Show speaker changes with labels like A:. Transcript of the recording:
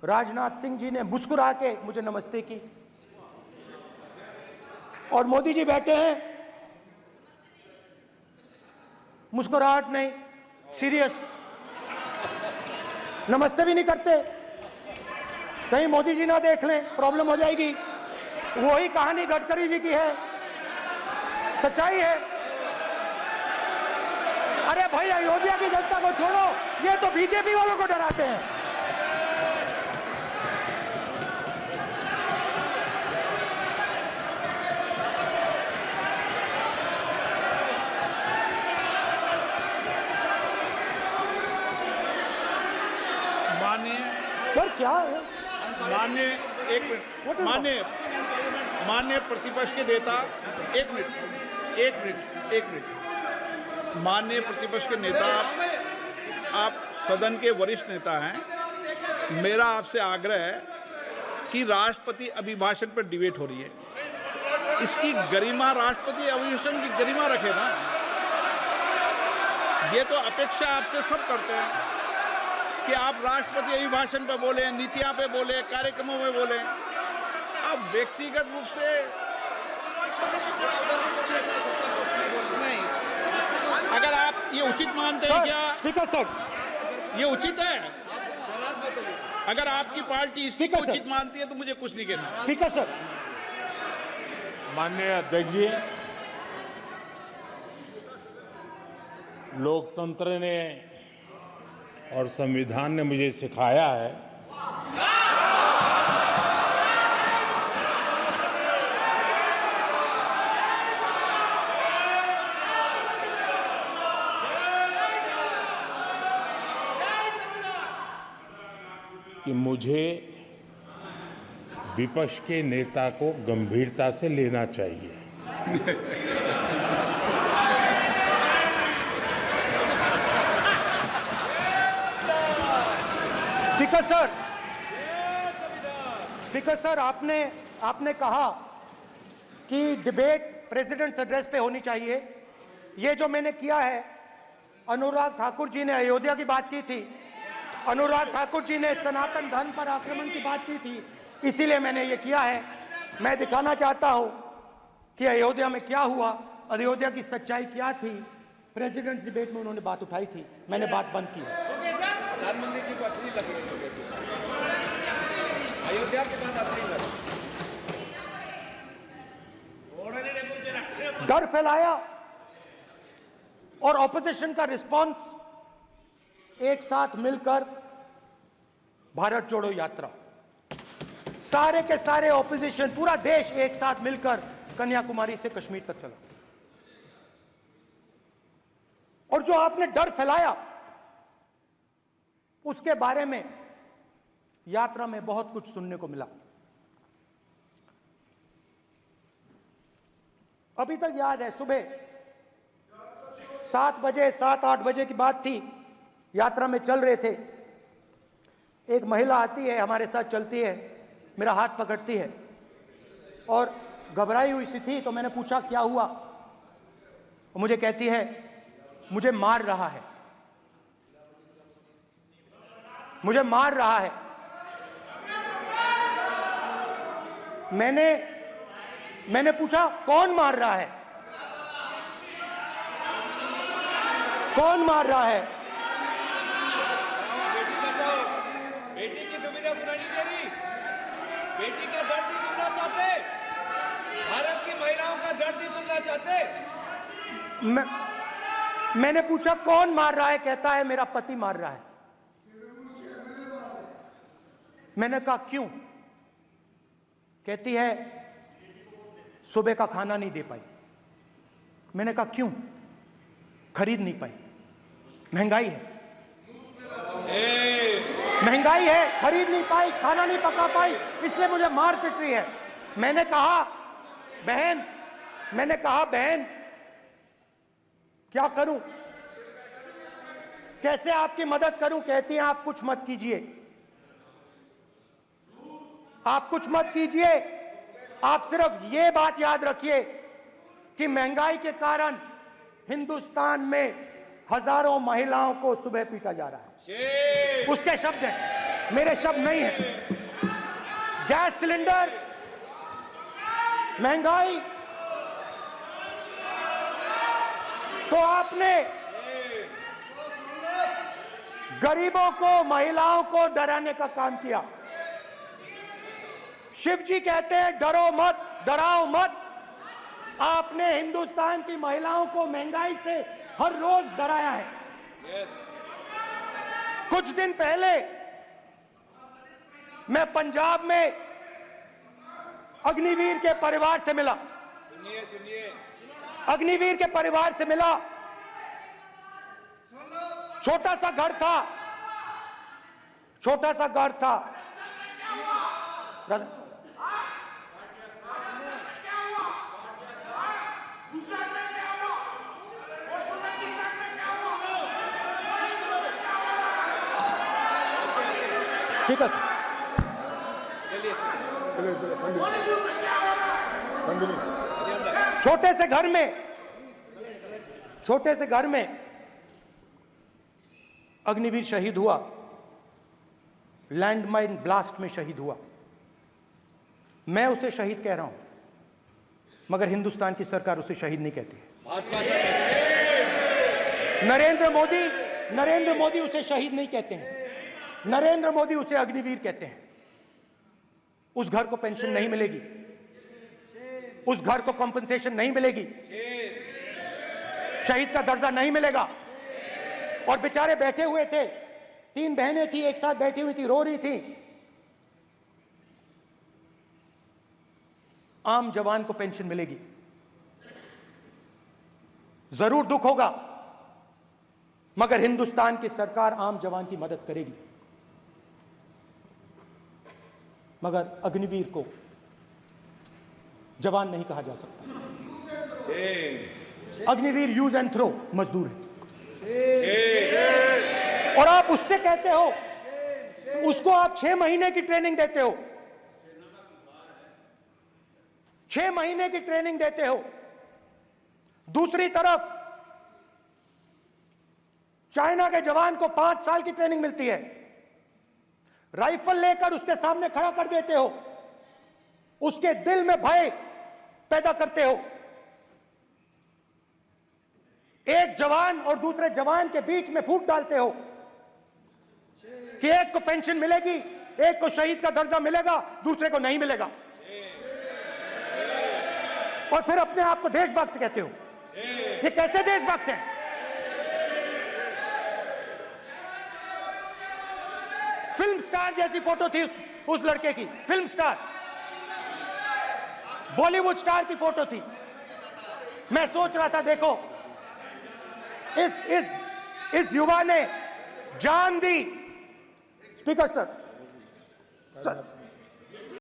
A: राजनाथ सिंह जी ने मुस्कुरा के मुझे नमस्ते की, और मोदी जी बैठे हैं, मुस्कुराहट नहीं, सीरियस, नमस्ते भी नहीं करते। कहीं मोदी जी ना देख लें, प्रॉब्लम हो जाएगी। वही कहानी गडकरी जी की है, सच्चाई है। अरे भाई, अयोध्या की जनता को छोड़ो, ये तो बीजेपी वालों को डराते हैं। सर क्या है?
B: माननीय प्रतिपक्ष के नेता, एक मिनट, माननीय प्रतिपक्ष के नेता, आप सदन के वरिष्ठ नेता हैं। मेरा आपसे आग्रह है कि राष्ट्रपति अभिभाषण पर डिबेट हो रही है, इसकी गरिमा, राष्ट्रपति अभिभाषण की गरिमा रखे ना। ये तो अपेक्षा आपसे सब करते हैं कि आप राष्ट्रपति अभिभाषण पे बोले, नीतियां पे बोले, कार्यक्रमों में बोले। आप व्यक्तिगत रूप से नहीं, अगर आप ये उचित मानते हैं क्या?
A: स्पीकर सर,
B: ये उचित है? अगर आपकी पार्टी इसको उचित मानती है तो मुझे कुछ नहीं कहना।
A: Speaker sir.
C: माननीय अध्यक्ष जी, लोकतंत्र ने और संविधान ने मुझे सिखाया है कि मुझे विपक्ष के नेता को गंभीरता से लेना चाहिए।
A: स्पीकर सर, आपने कहा कि डिबेट प्रेसिडेंट्स एड्रेस पे होनी चाहिए। ये जो मैंने किया है, अनुराग ठाकुर जी ने अयोध्या की बात की थी, अनुराग ठाकुर जी ने सनातन धर्म पर आक्रमण की बात की थी, इसीलिए मैंने ये किया है। मैं दिखाना चाहता हूं कि अयोध्या में क्या हुआ, अयोध्या की सच्चाई क्या थी। प्रेसिडेंट्स डिबेट में उन्होंने बात उठाई थी, मैंने बात बंद की है।
D: प्रधानमंत्री जी को अच्छी लगी अयोध्या के बाद अच्छी लगी,
A: डर फैलाया और ऑपोजिशन का रिस्पांस एक साथ मिलकर भारत जोड़ो यात्रा, सारे के सारे ऑपोजिशन, पूरा देश एक साथ मिलकर कन्याकुमारी से कश्मीर तक चला। और जो आपने डर फैलाया, उसके बारे में यात्रा में बहुत कुछ सुनने को मिला। अभी तक याद है, सुबह 7 बजे, 7-8 बजे की बात थी, यात्रा में चल रहे थे। एक महिला आती है, हमारे साथ चलती है, मेरा हाथ पकड़ती है और घबराई हुई सी थी। तो मैंने पूछा क्या हुआ, और मुझे कहती है मुझे मार रहा है, मुझे मार रहा है। मैंने पूछा कौन मार रहा है, कौन मार रहा है?
D: बेटी बचाओ, बेटी की दुविधा सुनाई नहीं दे रही, बेटी का दर्द नहीं सुनना चाहते, भारत की महिलाओं का दर्द नहीं सुनना चाहते।
A: मैंने पूछा कौन मार रहा है, कहता है मेरा पति मार रहा है। मैंने कहा क्यों? कहती है सुबह का खाना नहीं दे पाई। मैंने कहा क्यों? खरीद नहीं पाई, महंगाई है, महंगाई है, खरीद नहीं पाई, खाना नहीं पका पाई, इसलिए मुझे मार पिट रही है। मैंने कहा बहन क्या करूं, कैसे आपकी मदद करूं? कहती हैं आप कुछ मत कीजिए, आप कुछ मत कीजिए, आप सिर्फ ये बात याद रखिए कि महंगाई के कारण हिंदुस्तान में हजारों महिलाओं को सुबह पीटा जा रहा है। उसके शब्द हैं। मेरे शब्द नहीं है। गैस सिलेंडर, महंगाई, तो आपने गरीबों को, महिलाओं को डराने का काम किया। शिव जी कहते हैं डरो मत, डराओ मत। आपने हिंदुस्तान की महिलाओं को महंगाई से हर रोज डराया है। कुछ दिन पहले मैं पंजाब में अग्निवीर के परिवार से मिला।
D: सुनिए
A: अग्निवीर के परिवार से मिला। छोटा सा घर था, छोटा सा घर था। ठीक है सर, छोटे से घर में अग्निवीर शहीद हुआ, लैंडमाइन ब्लास्ट में शहीद हुआ। मैं उसे शहीद कह रहा हूं, मगर हिंदुस्तान की सरकार उसे शहीद नहीं कहती है। नरेंद्र मोदी उसे शहीद नहीं कहते हैं। नरेंद्र मोदी उसे अग्निवीर कहते हैं। उस घर को पेंशन नहीं मिलेगी, उस घर को कंपनसेशन नहीं मिलेगी, शहीद का दर्जा नहीं मिलेगा। और बेचारे बैठे हुए थे, 3 बहनें थी, एक साथ बैठी हुई थी, रो रही थी। आम जवान को पेंशन मिलेगी, जरूर दुख होगा, मगर हिंदुस्तान की सरकार आम जवान की मदद करेगी। मगर अग्निवीर को जवान नहीं कहा जा सकता। अग्निवीर यूज एंड थ्रो मजदूर है। और आप उससे कहते हो, उसको आप 6 महीने की ट्रेनिंग देते हो, 6 महीने की ट्रेनिंग देते हो। दूसरी तरफ चाइना के जवान को 5 साल की ट्रेनिंग मिलती है। राइफल लेकर उसके सामने खड़ा कर देते हो, उसके दिल में भय पैदा करते हो। एक जवान और दूसरे जवान के बीच में फूट डालते हो कि एक को पेंशन मिलेगी, एक को शहीद का दर्जा मिलेगा, दूसरे को नहीं मिलेगा। और फिर अपने आप को देशभक्त कहते हो। ये कैसे देशभक्त हैं? फिल्म स्टार जैसी फोटो थी उस लड़के की, फिल्म स्टार, बॉलीवुड स्टार की फोटो थी। मैं सोच रहा था, देखो इस युवा ने जान दी। Speaker sir,